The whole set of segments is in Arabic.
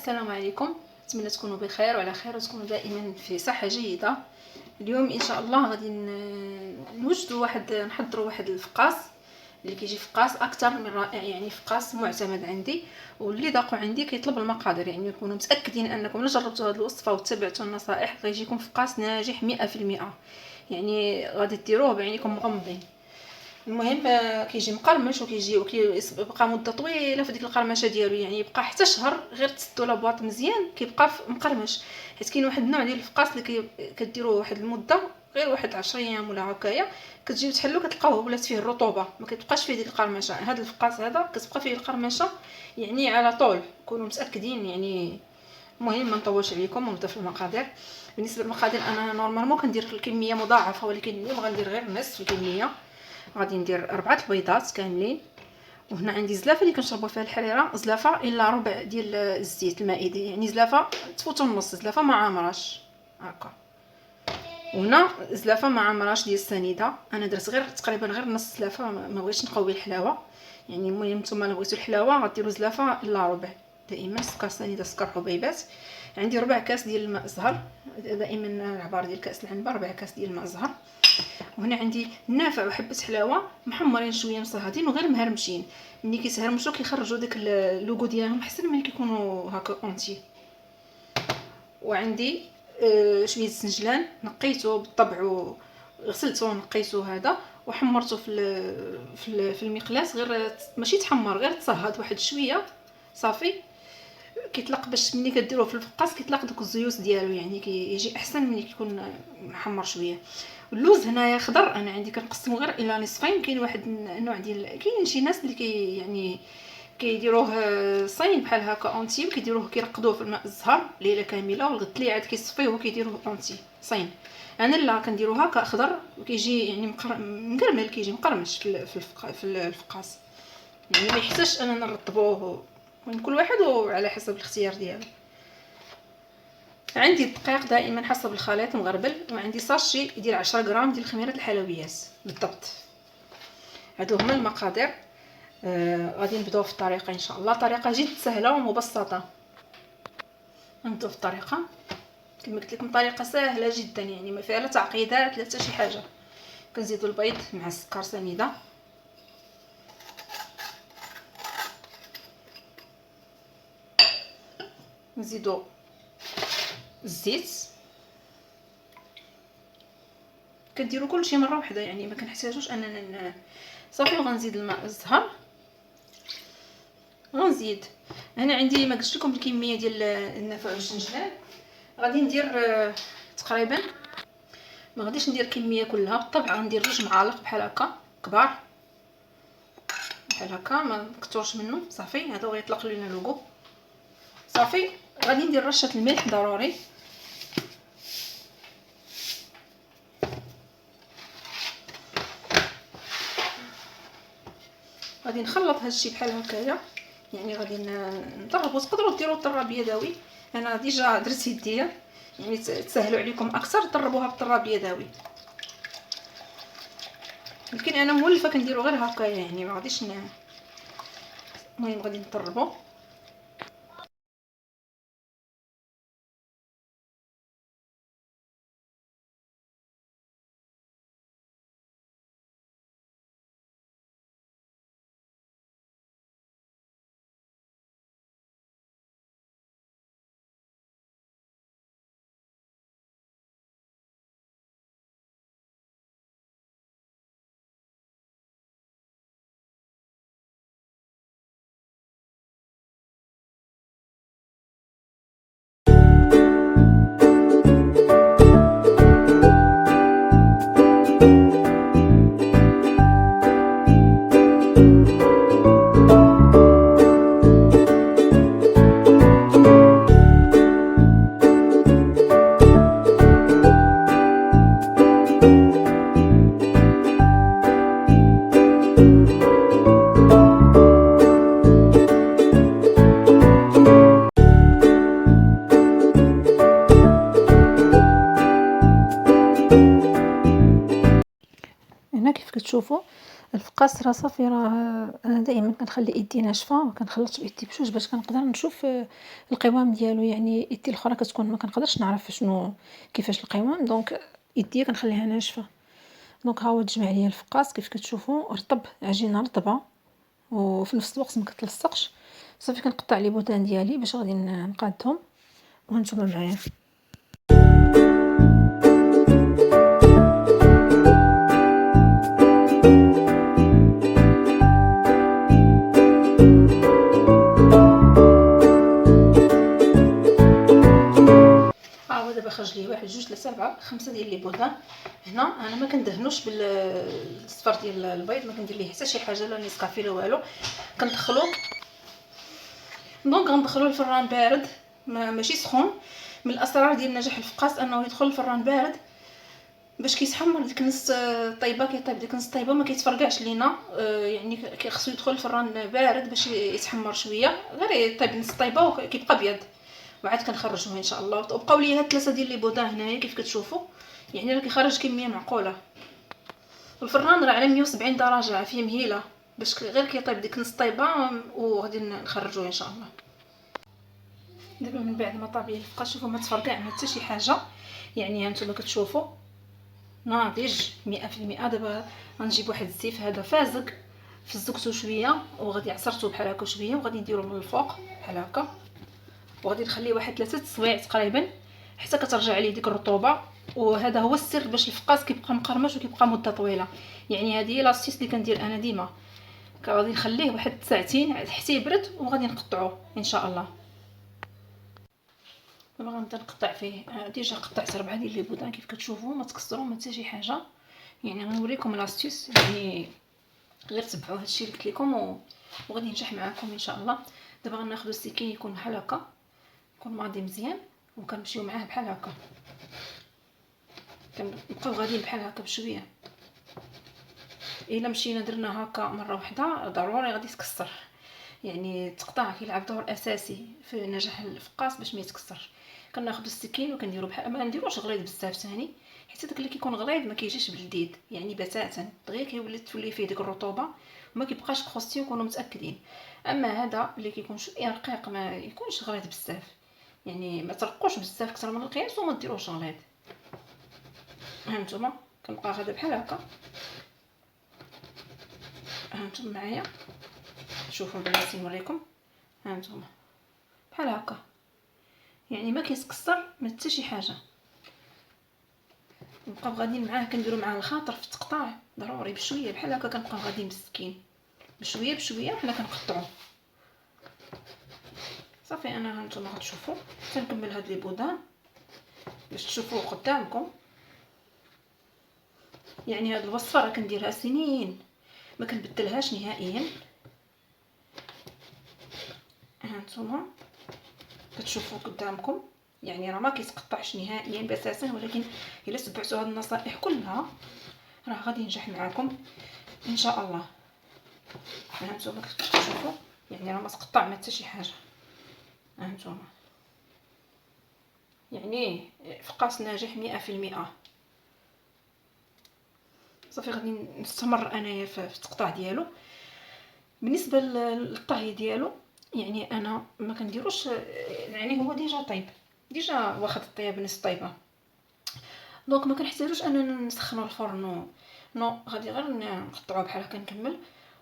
السلام عليكم. نتمنى تكونوا بخير وعلى خير وتكونوا دائما في صحه جيده. اليوم ان شاء الله غادي نحضروا واحد الفقاص اللي كيجي فقاص اكثر من رائع، يعني فقاص معتمد عندي، واللي ذاقوا عندي كيطلب المقادير، يعني يكونوا متاكدين انكم الا جربتوا هذه الوصفه وتبعتوا النصائح غيجيكم فقاص ناجح 100%. يعني غادي ديروه بعينيكم مغمضين. المهم كيجي مقرمش وكيبقى مده طويله في ديك القرمشه ديالو، يعني يبقى حتى شهر غير تسدوا لابواط مزيان كيبقى مقرمش. حيت كاين واحد النوع ديال الفقاص اللي كديروه واحد المده غير واحد 10 ايام ولا هكايا، كتجيو تحلو كتلقاوه ولات فيه الرطوبه، ما كتبقاش فيه ديك القرمشه. هذا الفقاص هذا كتبقى فيه القرمشه يعني على طول، كونوا متاكدين يعني. المهم ما نطولش عليكم ونبدا في المقادير. بالنسبه للمقادير انا نورمالمون كندير الكميه مضاعفه، ولكن اليوم غندير غير نصف الكميه. غادي ندير 4 البيضات كاملين، وهنا عندي زلافه اللي كنشربوا فيها الحريره، زلافه الا ربع ديال الزيت المائدي، يعني زلافه تفوت النص، زلافه ما عامراش هكا. وهنا زلافه ما عامراش ديال السنيده، انا درت غير تقريبا غير نص زلافه، ما بغيتش نقوي الحلاوه. يعني المهم نتوما الا بغيتوا الحلاوه غديروا زلافه الا ربع. دائما سكر سنيده سكر حبيبات. عندي ربع كاس ديال الماء الزهر، دائما العبار ديال كاس العنبه ربع كاس ديال الماء الزهر. وهنا عندي النافع وحبه حلاوه محمرين شويه مصهدين وغير مهرمشين. ملي كيتهرمشوا كيخرجوا داك اللوغو ديالهم احسن ملي كيكونوا هكا اونتي. وعندي شويه السنجلان نقيته بالطبع وغسلته ونقيته هذا وحمرته في المقلاة، غير ماشي تحمر غير تصهد واحد شويه صافي. كيطلق باش ملي كديروه في الفقاص كيطلق دوك الزيوت ديالو، يعني كيجي احسن ملي كيكون محمر شويه. اللوز هنايا خضر، انا عندي كنقسمو غير الى نصفين. كاين واحد النوع ديال كاين شي ناس اللي يعني كيديروه صين بحال هكا اونتي، وكيديروه كيرقدوه في الماء الزهر ليله كامله، والغد اللي عاد كيصفيوه وكيديروه اونتي صين. انا لا كنديروه هكا خضر وكيجي يعني مكرمل، كيجي مقرمش في الفقاص، يعني ما يحتاجش اننا نرطبوه. كل واحد وعلى حسب الاختيار ديالو. عندي الدقيق دائما حسب الخليط مغربل، وعندي ساشي يدير 10 غرام ديال خميره الحلويات بالضبط. هادو هما المقادير. غادي نبداو في الطريقه ان شاء الله، طريقه جد سهله ومبسطه. نبداو في الطريقه كما قلت لكم، طريقه سهله جدا، يعني ما فيها لا تعقيدات لا حتى شي حاجه. كنزيدوا البيض مع السكر سنيده، نزيدوا الزيت، كديروا كلشي مره واحده، يعني ما كنحتاجوش اننا صافي. وغنزيد الماء الزهر، غنزيد هنا عندي ما قلت لكم الكميه ديال النافع والشنجلان. غادي ندير تقريبا، ما غاديش ندير كميه كلها بالطبع، غندير 2 معالق بحال هكا كبار بحال هكا، ما نكثرش منه صافي. هذا غيطلق لنا لوغو صافي. غادي ندير رشه الملح ضروري، غادي نخلط هادشي بحال هكايا. يعني غادي نضربو، تقدروا ديروا الطراب يدوي، انا ديجا درت يديا، يعني تسهلوا عليكم اكثر ضربوها بالطراب يدوي. لكن انا مولفه كنديرو غير هكايا، يعني ما غاديش المهم غادي نضربو. الفقاس راه صافي، راه أنا دائما كنخلي يدي ناشفة وكنخلط بيدي بجوج باش كنقدر نشوف القوام ديالو. يعني يدي الاخرى كتكون ما كنقدرش نعرف شنو كيفاش القوام، دونك يدي كنخليها ناشفة. دونك ها هو تجمع ليا الفقاس كيف كتشوفوا رطب، عجينة رطبة وفي نفس الوقت ما كتلصقش. صافي كنقطع لي بوطان ديالي باش غادي نقادهم وهانتوما معايا. ها هو دابا خرج لي 1 2 3 4 5 ديال لي بوطان. هنا انا ما كندهنوش بالصفر ديال البيض، ما كندير ليه حتى شي حاجه، لا نيسكافي لا والو. كندخلو دونك غندخلو الفران بارد، ماشي سخون. من الاسرار ديال نجاح الفقاس انه يدخل الفران بارد باش كيتحمر ديك نص طيبه، كيطيب ديك نص طيبه ما كيتفرقعش لينا. يعني خصو يدخل الفران بارد باش يتحمر شويه، غير يطيب نص طيبه وكيبقى ابيض. وعاد كنخرجوه ان شاء الله. وبقاو لي هاد 3 ديال لي بودان هنايا كيف كتشوفوا، يعني راه كيخرج كميه معقوله. الفران راه على 170 درجه، فيه مهيله باش غير كيطيب ديك نص طيبه وغادي نخرجوه ان شاء الله. دابا من بعد ما طاب لي الفقاس، شوفوا ما تفرقع ما حتى شي حاجه. يعني هانتوما كتشوفوا ناضج 100%. دابا غنجيب واحد الزيف هذا فازق، فزقته شويه وغادي عصرته بحال هكا شويه وغادي نديرو من الفوق بحال هكا، وغادي نخليه واحد 3 سوايع تقريبا حتى كترجع عليه ديك الرطوبه. وهذا هو السر باش الفقاس كيبقى مقرمش وكيبقى مده طويله. يعني هذه هي لاستيس اللي كندير انا ديما. غادي نخليه واحد ساعتين حتى يبرد وغادي نقطعوه ان شاء الله. دابا غنبدا نقطع فيه. ديجا قطعت 4 ديال لي بودان كيف كتشوفوا، ما تكسروا ما حتى شي حاجه. يعني غنوريكم لاستيس، يعني غير تبعوا هادشي اللي قلت لكم وغادي ينجح معكم ان شاء الله. دابا غناخذوا السكين يكون بحال هكا، يكون ماضي مزيان، وكنمشيو معاه بحال هكا، كنبقاو غاديين بحال هكا بشويه. الا مشينا درنا هكا مره واحده ضروري غادي يتكسر. يعني التقطاع كيلعب دور اساسي في نجاح الفقاس باش ما يتكسرش. كناخذ السكين وكنديرو بحال ما نديروش غليظ بزاف ثاني، حيت داك اللي كيكون غليظ ما كيجيش بالجديد يعني بتاتا، دغيا كيولي تولي فيه ديك الرطوبه وما كيبقاش كروستي وكونوا متاكدين. اما هذا اللي كيكون شويه رقيق ما يكونش غليظ بزاف، يعني ما ترقوش بزاف اكثر من القياس وما ديروش غليظ. هانتوما كنبقى غادا بحال هكا. هانتوما معايا شوفوا بلاتي نوريكم. هانتوما بحال هكا، يعني ما كيتكسر ما حتى شي حاجه. نبقاو غاديين معاه، كنديروا معاه الخاطر في التقطاع ضروري بشويه بحال هكا. كنبقاو غاديين بالسكين بشويه بشويه حنا كنقطعوا. صافي انا هانتوما غتشوفوا تنكمل هاد لي بودان باش تشوفوا قدامكم. يعني هاد الوصفه راه كنديرها سنين ما كنبدلهاش نهائيا. هانتوما كتشوفوا قدامكم، يعني راه ما كيتقطعش نهائيا باساسا، ولكن الا تبعتوا هاد النصائح كلها راه غادي ينجح معكم ان شاء الله. هانتوما كتشوفوا يعني راه ما تقطع ما حتى شي حاجه. هانتوما يعني فقاس ناجح 100%. صافي غادي نستمر انايا في التقطاع ديالو. بالنسبه للطهي ديالو يعني انا ما كنديروش، يعني هو ديجا طيب، ديجا واخد الطياب نص طيبه، دونك ما كنحتاجوش اننا نسخنوا الفرن. نو غادي غير نقطعوه بحال هكا نكمل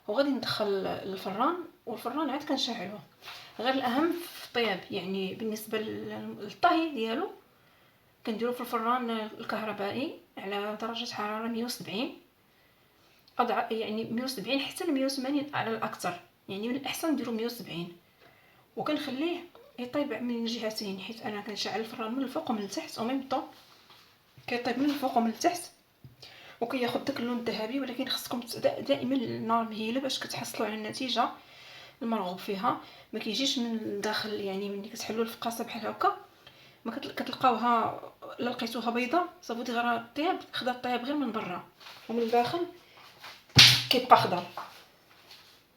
وغادي ندخل الفران، والفران عاد كنشعلوه. غير الاهم في الطياب يعني بالنسبه للطهي ديالو كنديرو في الفران الكهربائي على درجه حراره 170 يعني 170 حتى ل 180 على الاكثر. يعني من الاحسن نديرو 170 وكنخليه يطيب من الجهتين، حيت انا كنشعل الفران من الفوق ومن التحت وميم طون كيطيب من الفوق ومن التحت وكياخذ داك اللون الذهبي. ولكن خصكم دائما النار مهيله باش كتحصلوا على النتيجه المرغوب فيها. ما كيجيش من الداخل، يعني ملي كتحلوا الفقاصه بحال هكا ما كتلقاوها لا لقيتوها بيضاء صافي غير الطياب خدا الطياب غير من برا، ومن الداخل كيبقى خضر،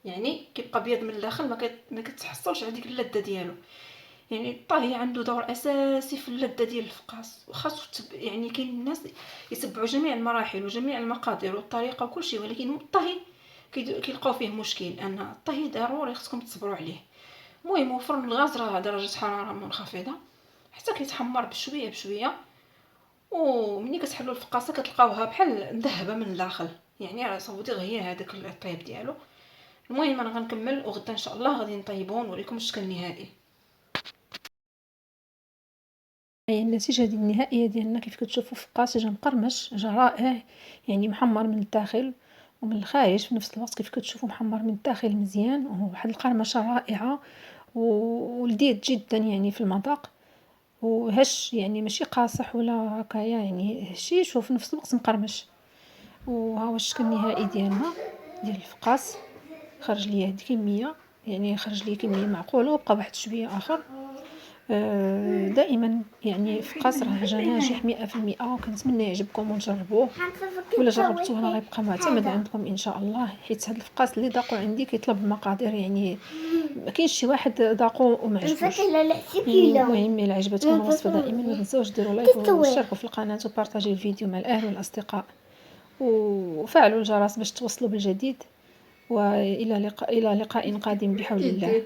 يعني كيبقى بيض من الداخل ما كتحصلش على ديك اللذه ديالو. يعني الطهي عنده دور اساسي في اللذه ديال الفقاس، وخاصو يعني كاين الناس يتبعوا جميع المراحل وجميع المقادير والطريقه وكل شيء، ولكن الطهي كيلقاو فيه مشكل، ان الطهي ضروري خصكم تصبروا عليه. المهم فرن الغاز راه درجه حراره منخفضه حتى كيتحمر بشويه بشويه، ومني كتحلوا الفقاصه كتلقاوها بحال مذهبه من الداخل، يعني راه صوبتي غير هذاك الطيب ديالو. المهم انا غنكمل وغدا ان شاء الله غادي نطيبو ونوريكم الشكل النهائي. هي النتيجه ديال النهائيه ديالنا كيف كتشوفوا فقاس جا مقرمش، جا رائع، يعني محمر من الداخل ومن الخارج في نفس الوقت. كيف كتشوفوا محمر من الداخل مزيان وواحد القرمشه رائعه ولذيذ جدا يعني في المذاق، وهش يعني ماشي قاصح ولا هكايا، يعني هشيش وفي نفس الوقت مقرمش. وها هو الشكل النهائي ديالنا ديال الفقاس. خرج ليا هاد الكميه، يعني خرج لي كميه معقوله وبقى واحد شويه اخر. دائما يعني فقاس راه جا ناجح 100%، وكنتمنى يعجبكم وتجربوه، ولا جربتوه راه غيبقى معتمد عندكم ان شاء الله، حيت هاد الفقاس اللي ذاقوا عندي كيطلب المقادير، يعني ما كاينش شي واحد ذاقو وما عجبوش. المهم الا عجبتكم الوصفه دائما ما تنساوش ديروا لايك واشتركوا في القناه وبارطاجيو الفيديو مع الاهل والاصدقاء، وفعلوا الجرس باش توصلوا بالجديد. والى لقاء قادم بحول الله.